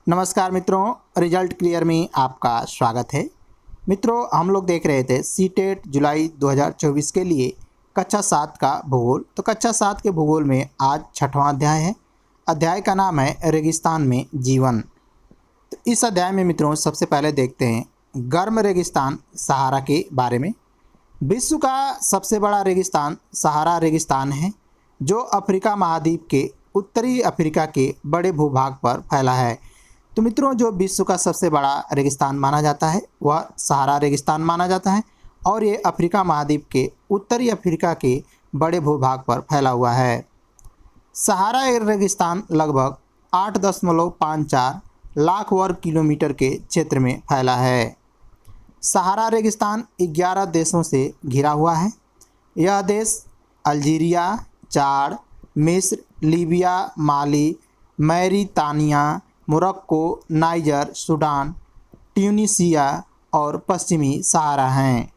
नमस्कार मित्रों, result clear में आपका स्वागत है। मित्रों, हम लोग देख रहे थे सीटेट जुलाई 2024 के लिए कक्षा 7 का भूगोल। तो कक्षा 7 के भूगोल में आज 6वां अध्याय है। अध्याय का नाम है रेगिस्तान में जीवन। तो इस अध्याय में मित्रों सबसे पहले देखते हैं गर्म रेगिस्तान सहारा के बारे में। विश्व का सबसे बड़ा रेगिस्तान सहारा रेगिस्तान है, जो अफ्रीका महाद्वीप के उत्तरी अफ्रीका के बड़े भूभाग पर फैला है। तो मित्रों, जो विश्व का सबसे बड़ा रेगिस्तान माना जाता है वह सहारा रेगिस्तान माना जाता है और ये अफ्रीका महाद्वीप के उत्तरी अफ्रीका के बड़े भूभाग पर फैला हुआ है। सहारा रेगिस्तान लगभग 8.54 लाख वर्ग किलोमीटर के क्षेत्र में फैला है। सहारा रेगिस्तान 11 देशों से घिरा हुआ है। यह देश अल्जीरिया, चाड, मिस्र, लीबिया, माली, मैरितानिया, मोरक्को, नाइजर, सूडान, ट्यूनीशिया और पश्चिमी सहारा हैं।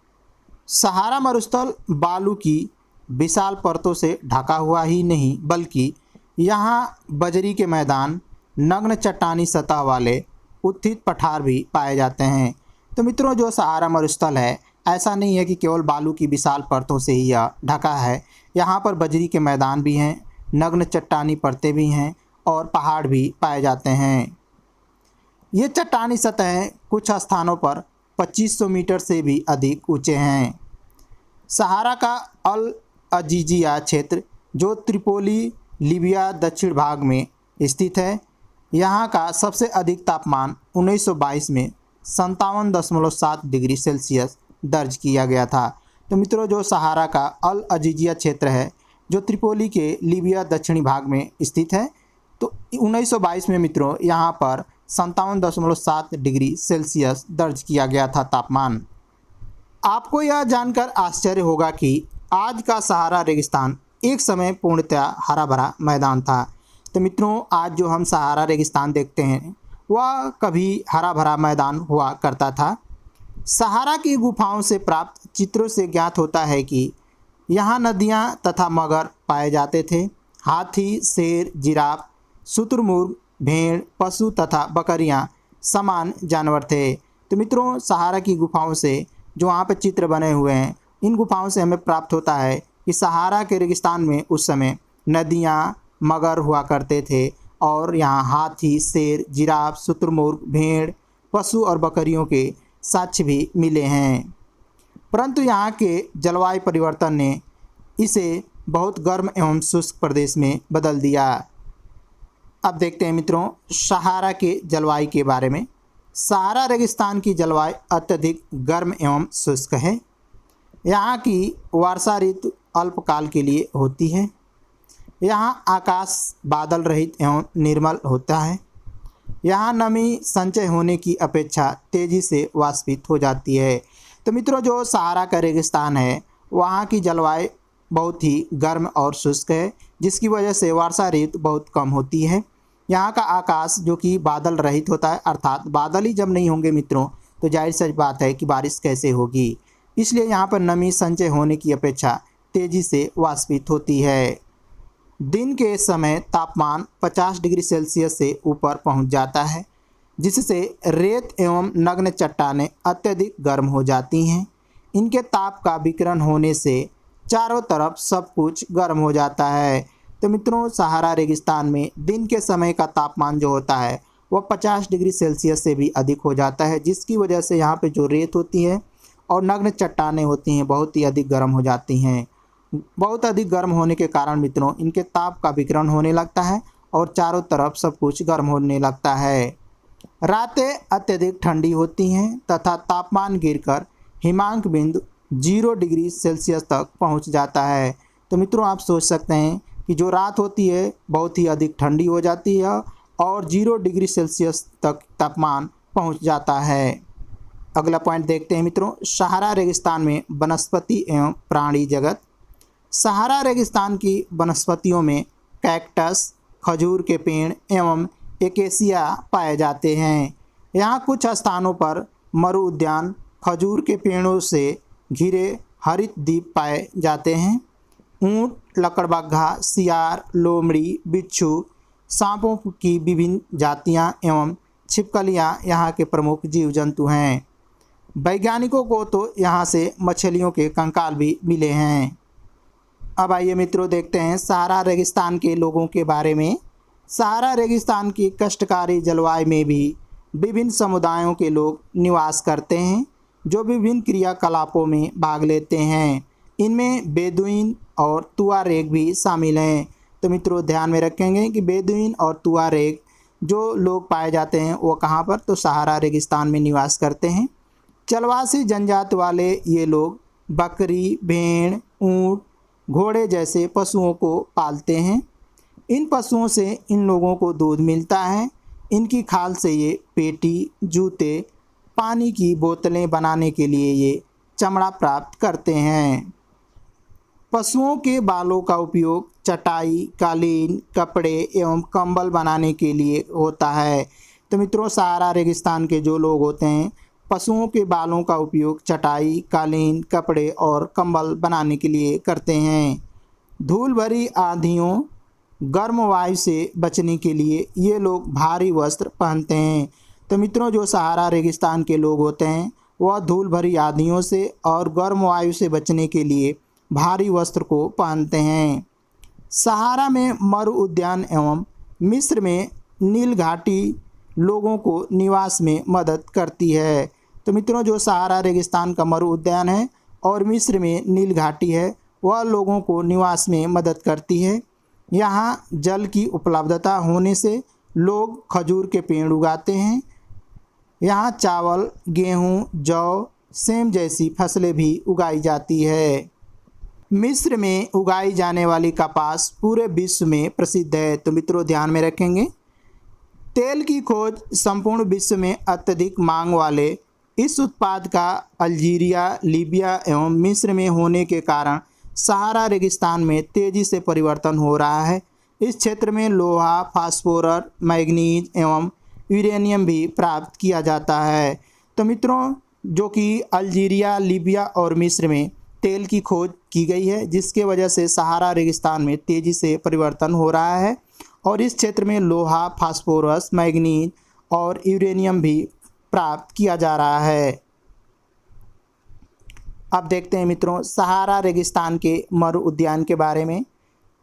सहारा मरुस्थल बालू की विशाल परतों से ढका हुआ ही नहीं, बल्कि यहाँ बजरी के मैदान, नग्न चट्टानी सतह वाले उत्थित पठार भी पाए जाते हैं। तो मित्रों, जो सहारा मरुस्थल है ऐसा नहीं है कि केवल बालू की विशाल परतों से ही यह ढका है। यहाँ पर बजरी के मैदान भी हैं, नग्न चट्टानी परतें भी हैं और पहाड़ भी पाए जाते हैं। ये चट्टानी सतहें कुछ स्थानों पर 2500 मीटर से भी अधिक ऊंचे हैं। सहारा का अल अजीजिया क्षेत्र, जो त्रिपोली लीबिया दक्षिण भाग में स्थित है, यहाँ का सबसे अधिक तापमान 1922 में 57.7 डिग्री सेल्सियस दर्ज किया गया था। तो मित्रों, जो सहारा का अल अजीजिया क्षेत्र है, जो त्रिपोली के लीबिया दक्षिणी भाग में स्थित है, तो 1922 में मित्रों यहाँ पर 57.7 डिग्री सेल्सियस दर्ज किया गया था तापमान। आपको यह जानकर आश्चर्य होगा कि आज का सहारा रेगिस्तान एक समय पूर्णतया हरा भरा मैदान था। तो मित्रों, आज जो हम सहारा रेगिस्तान देखते हैं वह कभी हरा भरा मैदान हुआ करता था। सहारा की गुफाओं से प्राप्त चित्रों से ज्ञात होता है कि यहाँ नदियाँ तथा मगर पाए जाते थे। हाथी, शेर, जिराफ, शुतुरमुर्ग, भेड़, पशु तथा बकरियां समान जानवर थे। तो मित्रों, सहारा की गुफाओं से जो वहाँ पर चित्र बने हुए हैं, इन गुफाओं से हमें प्राप्त होता है कि सहारा के रेगिस्तान में उस समय नदियाँ, मगर हुआ करते थे और यहाँ हाथी, शेर, जिराफ, शुतुरमुर्ग, भेड़, पशु और बकरियों के साक्ष्य भी मिले हैं। परंतु यहाँ के जलवायु परिवर्तन ने इसे बहुत गर्म एवं शुष्क प्रदेश में बदल दिया। अब देखते हैं मित्रों सहारा के जलवायु के बारे में। सहारा रेगिस्तान की जलवायु अत्यधिक गर्म एवं शुष्क है। यहाँ की वर्षा ऋतु अल्पकाल के लिए होती है। यहाँ आकाश बादल रहित एवं निर्मल होता है। यहाँ नमी संचय होने की अपेक्षा तेज़ी से वाष्पित हो जाती है। तो मित्रों, जो सहारा का रेगिस्तान है वहाँ की जलवायु बहुत ही गर्म और शुष्क है, जिसकी वजह से वर्षा ऋतु बहुत कम होती है। यहाँ का आकाश जो कि बादल रहित होता है, अर्थात बादल ही जब नहीं होंगे मित्रों तो जाहिर सी बात है कि बारिश कैसे होगी। इसलिए यहाँ पर नमी संचय होने की अपेक्षा तेज़ी से वाष्पित होती है। दिन के समय तापमान 50 डिग्री सेल्सियस से ऊपर पहुँच जाता है, जिससे रेत एवं नग्न चट्टानें अत्यधिक गर्म हो जाती हैं। इनके ताप का विकिरण होने से चारों तरफ सब कुछ गर्म हो जाता है। तो मित्रों, सहारा रेगिस्तान में दिन के समय का तापमान जो होता है वह 50 डिग्री सेल्सियस से भी अधिक हो जाता है, जिसकी वजह से यहाँ पे जो रेत होती है और नग्न चट्टानें होती हैं बहुत ही अधिक गर्म हो जाती हैं। बहुत अधिक गर्म होने के कारण मित्रों इनके ताप का विकिरण होने लगता है और चारों तरफ सब कुछ गर्म होने लगता है। रातें अत्यधिक ठंडी होती हैं तथा तापमान गिरकर हिमांक बिंदु 0 डिग्री सेल्सियस तक पहुंच जाता है। तो मित्रों, आप सोच सकते हैं कि जो रात होती है बहुत ही अधिक ठंडी हो जाती है और 0 डिग्री सेल्सियस तक तापमान पहुंच जाता है। अगला पॉइंट देखते हैं मित्रों सहारा रेगिस्तान में वनस्पति एवं प्राणी जगत। सहारा रेगिस्तान की वनस्पतियों में कैक्टस, खजूर के पेड़ एवं एकेसिया पाए जाते हैं। यहाँ कुछ स्थानों पर मरु उद्यान, खजूर के पेड़ों से घिरे हरित द्वीप पाए जाते हैं। ऊँट, लकड़बग्घा, सियार, लोमड़ी, बिच्छू, सांपों की विभिन्न जातियां एवं छिपकलियाँ यहाँ के प्रमुख जीव जंतु हैं। वैज्ञानिकों को तो यहाँ से मछलियों के कंकाल भी मिले हैं। अब आइए मित्रों देखते हैं सहारा रेगिस्तान के लोगों के बारे में। सहारा रेगिस्तान की कष्टकारी जलवायु में भी विभिन्न समुदायों के लोग निवास करते हैं जो विभिन्न क्रियाकलापों में भाग लेते हैं। इनमें बेदुइन और तुआरेग भी शामिल हैं। तो मित्रों ध्यान में रखेंगे कि बेदुइन और तुआरेग जो लोग पाए जाते हैं वो कहाँ पर, तो सहारा रेगिस्तान में निवास करते हैं। चलवासी जनजाति वाले ये लोग बकरी, भेड़, ऊँट, घोड़े जैसे पशुओं को पालते हैं। इन पशुओं से इन लोगों को दूध मिलता है। इनकी खाल से ये पेटी, जूते, पानी की बोतलें बनाने के लिए ये चमड़ा प्राप्त करते हैं। पशुओं के बालों का उपयोग चटाई, कालीन, कपड़े एवं कंबल बनाने के लिए होता है। तो मित्रों सहारा रेगिस्तान के जो लोग होते हैं पशुओं के बालों का उपयोग चटाई, कालीन, कपड़े और कंबल बनाने के लिए करते हैं। धूल भरी आंधियों, गर्म वायु से बचने के लिए ये लोग भारी वस्त्र पहनते हैं। तो मित्रों जो सहारा रेगिस्तान के लोग होते हैं वह धूल भरी आंधियों से और गर्म वायु से बचने के लिए भारी वस्त्र को पहनते हैं। सहारा में मरु उद्यान एवं मिस्र में नील घाटी लोगों को निवास में मदद करती है। तो मित्रों जो सहारा रेगिस्तान का मरु उद्यान है और मिस्र में नील घाटी है वह लोगों को निवास में मदद करती है। यहाँ जल की उपलब्धता होने से लोग खजूर के पेड़ उगाते हैं। यहाँ चावल, गेहूँ, जौ, सेम जैसी फसलें भी उगाई जाती है। मिस्र में उगाई जाने वाली कपास पूरे विश्व में प्रसिद्ध है। तो मित्रों ध्यान में रखेंगे तेल की खोज संपूर्ण विश्व में अत्यधिक मांग वाले इस उत्पाद का अल्जीरिया, लीबिया एवं मिस्र में होने के कारण सहारा रेगिस्तान में तेज़ी से परिवर्तन हो रहा है। इस क्षेत्र में लोहा, फास्फोरस, मैग्नीज एवं यूरेनियम भी प्राप्त किया जाता है। तो मित्रों जो कि अल्जीरिया, लीबिया और मिस्र में तेल की खोज की गई है जिसके वजह से सहारा रेगिस्तान में तेज़ी से परिवर्तन हो रहा है और इस क्षेत्र में लोहा, फास्फोरस, मैग्नीज और यूरेनियम भी प्राप्त किया जा रहा है। अब देखते हैं मित्रों सहारा रेगिस्तान के मरु उद्यान के बारे में।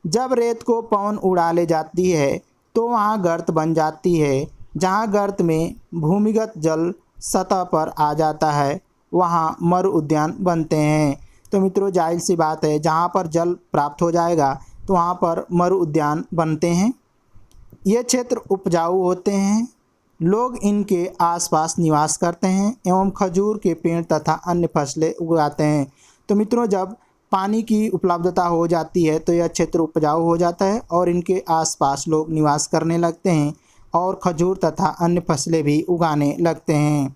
जब रेत को पवन उड़ा ले जाती है तो वहाँ गर्त बन जाती है। जहाँ गर्त में भूमिगत जल सतह पर आ जाता है वहाँ मरु उद्यान बनते हैं। तो मित्रों जाहिर सी बात है जहाँ पर जल प्राप्त हो जाएगा तो वहाँ पर मरु उद्यान बनते हैं। ये क्षेत्र उपजाऊ होते हैं। लोग इनके आसपास निवास करते हैं एवं खजूर के पेड़ तथा अन्य फसलें उगाते हैं। तो मित्रों जब पानी की उपलब्धता हो जाती है तो यह क्षेत्र उपजाऊ हो जाता है और इनके आसपास लोग निवास करने लगते हैं और खजूर तथा अन्य फसलें भी उगाने लगते हैं।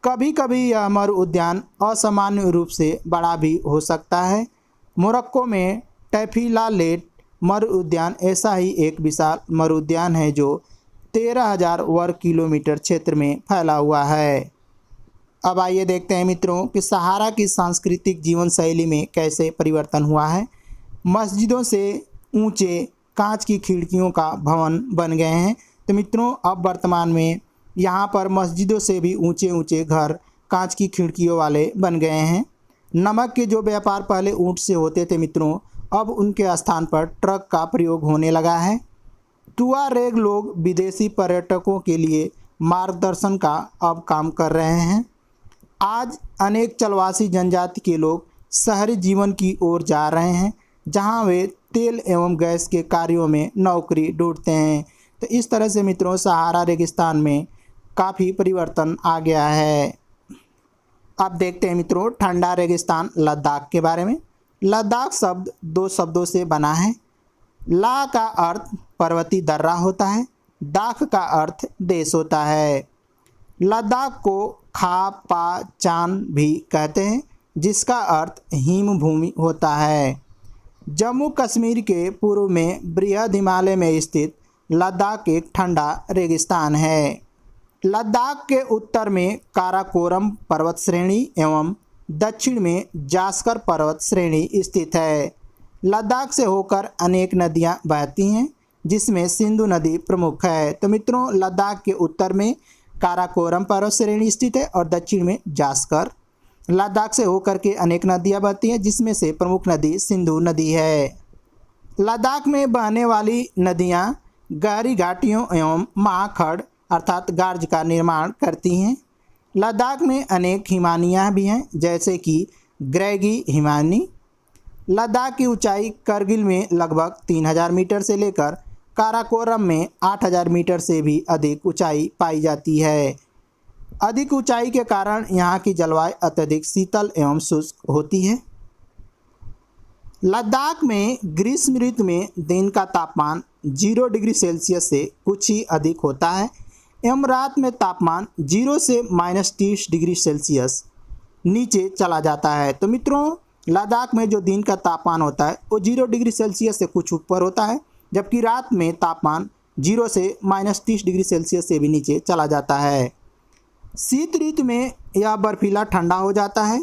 कभी कभी यह मरु उद्यान असामान्य रूप से बड़ा भी हो सकता है। मोरक्को में टैफिलालेट मरु उद्यान ऐसा ही एक विशाल मरु उद्यान है जो 13,000 वर्ग किलोमीटर क्षेत्र में फैला हुआ है। अब आइए देखते हैं मित्रों कि सहारा की सांस्कृतिक जीवन शैली में कैसे परिवर्तन हुआ है। मस्जिदों से ऊंचे कांच की खिड़कियों का भवन बन गए हैं। तो मित्रों अब वर्तमान में यहाँ पर मस्जिदों से भी ऊंचे ऊंचे घर कांच की खिड़कियों वाले बन गए हैं। नमक के जो व्यापार पहले ऊँट से होते थे मित्रों अब उनके स्थान पर ट्रक का प्रयोग होने लगा है। तुआरेग लोग विदेशी पर्यटकों के लिए मार्गदर्शन का अब काम कर रहे हैं। आज अनेक चलवासी जनजाति के लोग शहरी जीवन की ओर जा रहे हैं जहां वे तेल एवं गैस के कार्यों में नौकरी ढूंढते हैं। तो इस तरह से मित्रों सहारा रेगिस्तान में काफ़ी परिवर्तन आ गया है। अब देखते हैं मित्रों ठंडा रेगिस्तान लद्दाख के बारे में। लद्दाख शब्द दो शब्दों से बना है। ला का अर्थ पर्वतीय दर्रा होता है, दाख का अर्थ देश होता है। लद्दाख को खा पा चान भी कहते हैं जिसका अर्थ हिम भूमि होता है। जम्मू कश्मीर के पूर्व में बृहद हिमालय में स्थित लद्दाख एक ठंडा रेगिस्तान है। लद्दाख के उत्तर में काराकोरम पर्वत श्रेणी एवं दक्षिण में जास्कर पर्वत श्रेणी स्थित है। लद्दाख से होकर अनेक नदियां बहती हैं जिसमें सिंधु नदी प्रमुख है। तो मित्रों लद्दाख के उत्तर में काराकोरम पर्वत श्रेणी स्थित है और दक्षिण में जास्कर। लद्दाख से होकर के अनेक नदियां बहती हैं, जिसमें से प्रमुख नदी सिंधु नदी है। लद्दाख में बहने वाली नदियां गहरी घाटियों एवं महाखड़ अर्थात गार्ज का निर्माण करती हैं। लद्दाख में अनेक हिमानियाँ भी हैं, जैसे कि ग्रेगी हिमानी। लद्दाख की ऊंचाई करगिल में लगभग 3000 मीटर से लेकर काराकोरम में 8000 मीटर से भी अधिक ऊंचाई पाई जाती है। अधिक ऊंचाई के कारण यहाँ की जलवायु अत्यधिक शीतल एवं शुष्क होती है। लद्दाख में ग्रीष्म ऋतु में दिन का तापमान 0 डिग्री सेल्सियस से कुछ ही अधिक होता है एवं रात में तापमान 0 से -30 डिग्री सेल्सियस नीचे चला जाता है। तो मित्रों, लद्दाख में जो दिन का तापमान होता है वो 0 डिग्री सेल्सियस से कुछ ऊपर होता है, जबकि रात में तापमान 0 से -30 डिग्री सेल्सियस से भी नीचे चला जाता है। शीत ऋतु में यह बर्फीला ठंडा हो जाता है।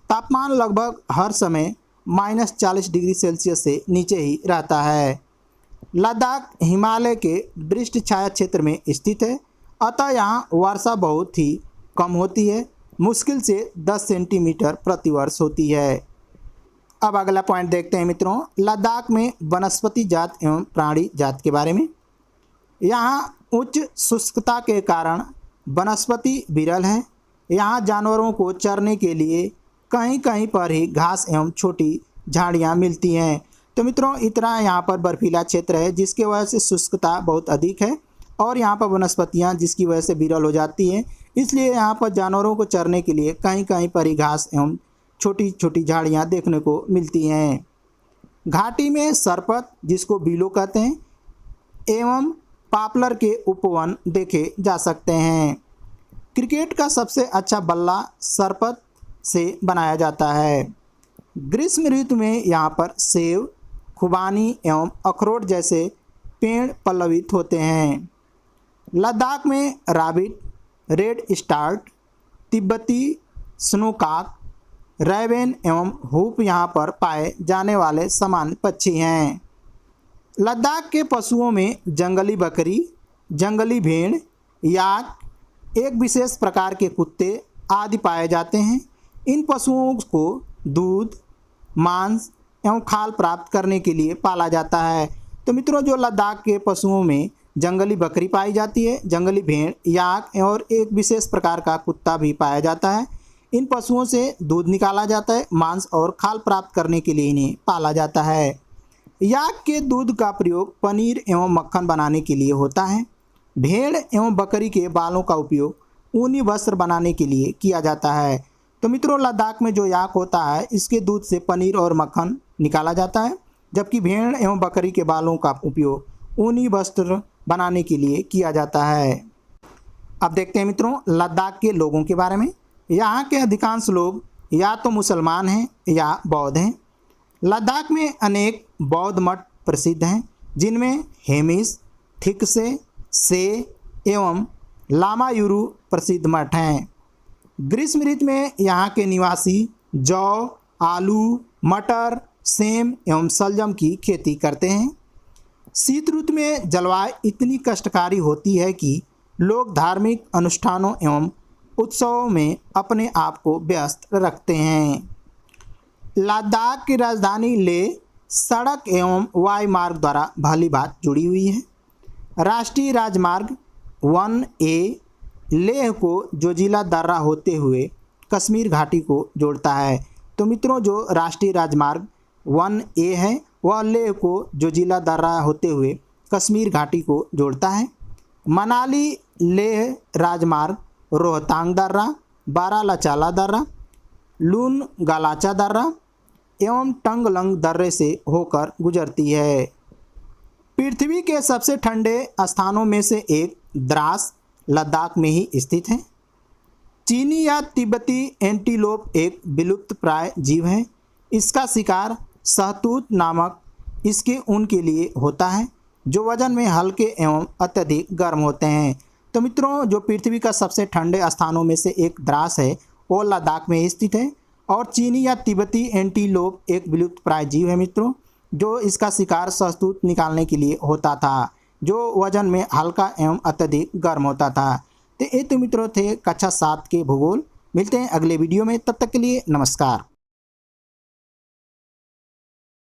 तापमान लगभग हर समय -40 डिग्री सेल्सियस से नीचे ही रहता है। लद्दाख हिमालय के वृष्ट छाया क्षेत्र में स्थित है, अतः यहाँ वर्षा बहुत ही कम होती है, मुश्किल से 10 सेंटीमीटर प्रतिवर्ष होती है। अब अगला पॉइंट देखते हैं मित्रों, लद्दाख में वनस्पति जात एवं प्राणी जात के बारे में। यहाँ उच्च शुष्कता के कारण वनस्पति विरल है। यहाँ जानवरों को चरने के लिए कहीं कहीं पर ही घास एवं छोटी झाड़ियाँ मिलती हैं। तो मित्रों, इतना यहाँ पर बर्फीला क्षेत्र है, जिसके वजह से शुष्कता बहुत अधिक है और यहाँ पर वनस्पतियाँ जिसकी वजह से विरल हो जाती हैं। इसलिए यहाँ पर जानवरों को चरने के लिए कहीं कहीं पर ही घास एवं छोटी छोटी झाड़ियाँ देखने को मिलती हैं। घाटी में सरपत, जिसको बीलो कहते हैं, एवं पॉपुलर के उपवन देखे जा सकते हैं। क्रिकेट का सबसे अच्छा बल्ला सरपत से बनाया जाता है। ग्रीष्म ऋतु में यहाँ पर सेब, खुबानी एवं अखरोट जैसे पेड़ पल्लवित होते हैं। लद्दाख में राबिट, रेड स्टार्ट, तिब्बती स्नोकॉक, रैवेन एवं हुप यहाँ पर पाए जाने वाले सामान्य पक्षी हैं। लद्दाख के पशुओं में जंगली बकरी, जंगली भेड़, याक, एक विशेष प्रकार के कुत्ते आदि पाए जाते हैं। इन पशुओं को दूध, मांस एवं खाल प्राप्त करने के लिए पाला जाता है। तो मित्रों, जो लद्दाख के पशुओं में जंगली बकरी पाई जाती है, जंगली भेड़, याक और एक विशेष प्रकार का कुत्ता भी पाया जाता है। इन पशुओं से दूध निकाला जाता है, मांस और खाल प्राप्त करने के लिए इन्हें पाला जाता है। याक के दूध का प्रयोग पनीर एवं मक्खन बनाने के लिए होता है। भेड़ एवं बकरी के बालों का उपयोग ऊनी वस्त्र बनाने के लिए किया जाता है। तो मित्रों, लद्दाख में जो याक होता है, इसके दूध से पनीर और मक्खन निकाला जाता है, जबकि भेड़ एवं बकरी के बालों का उपयोग ऊनी वस्त्र बनाने के लिए किया जाता है। अब देखते हैं मित्रों, लद्दाख के लोगों के बारे में। यहाँ के अधिकांश लोग या तो मुसलमान हैं या बौद्ध हैं। लद्दाख में अनेक बौद्ध मठ प्रसिद्ध हैं, जिनमें हेमिस, थिकसे, से एवं लामायुरु प्रसिद्ध मठ हैं। ग्रीष्म ऋतु में यहाँ के निवासी जौ, आलू, मटर, सेम एवं सलजम की खेती करते हैं। शीत ऋतु में जलवायु इतनी कष्टकारी होती है कि लोग धार्मिक अनुष्ठानों एवं उत्सवों में अपने आप को व्यस्त रखते हैं। लद्दाख की राजधानी लेह सड़क एवं वायु मार्ग द्वारा भली भांति जुड़ी हुई है। राष्ट्रीय राजमार्ग 1A लेह को जोजिला दर्रा होते हुए कश्मीर घाटी को जोड़ता है। तो मित्रों, जो राष्ट्रीय राजमार्ग 1A है वह लेह को जोजिला दर्रा होते हुए कश्मीर घाटी को जोड़ता है। मनाली लेह राजमार्ग रोहतांग दर्रा, बारालाचाला दर्रा, लून गालाचा दर्रा एवं टंगलंग दर्रे से होकर गुजरती है। पृथ्वी के सबसे ठंडे स्थानों में से एक द्रास लद्दाख में ही स्थित है। चीनी या तिब्बती एंटीलोप एक विलुप्त प्राय जीव है। इसका शिकार सहतूत नामक इसके ऊन के लिए होता है, जो वजन में हल्के एवं अत्यधिक गर्म होते हैं। तो मित्रों, जो पृथ्वी का सबसे ठंडे स्थानों में से एक द्रास है वो लद्दाख में स्थित है। और चीनी या तिब्बती एंटीलोप एक विलुप्त प्राय जीव है मित्रों, जो इसका शिकार सहतूत निकालने के लिए होता था, जो वजन में हल्का एवं अत्यधिक गर्म होता था। तो ये तो मित्रों थे कक्षा 7 के भूगोल। मिलते हैं अगले वीडियो में, तब तक के लिए नमस्कार।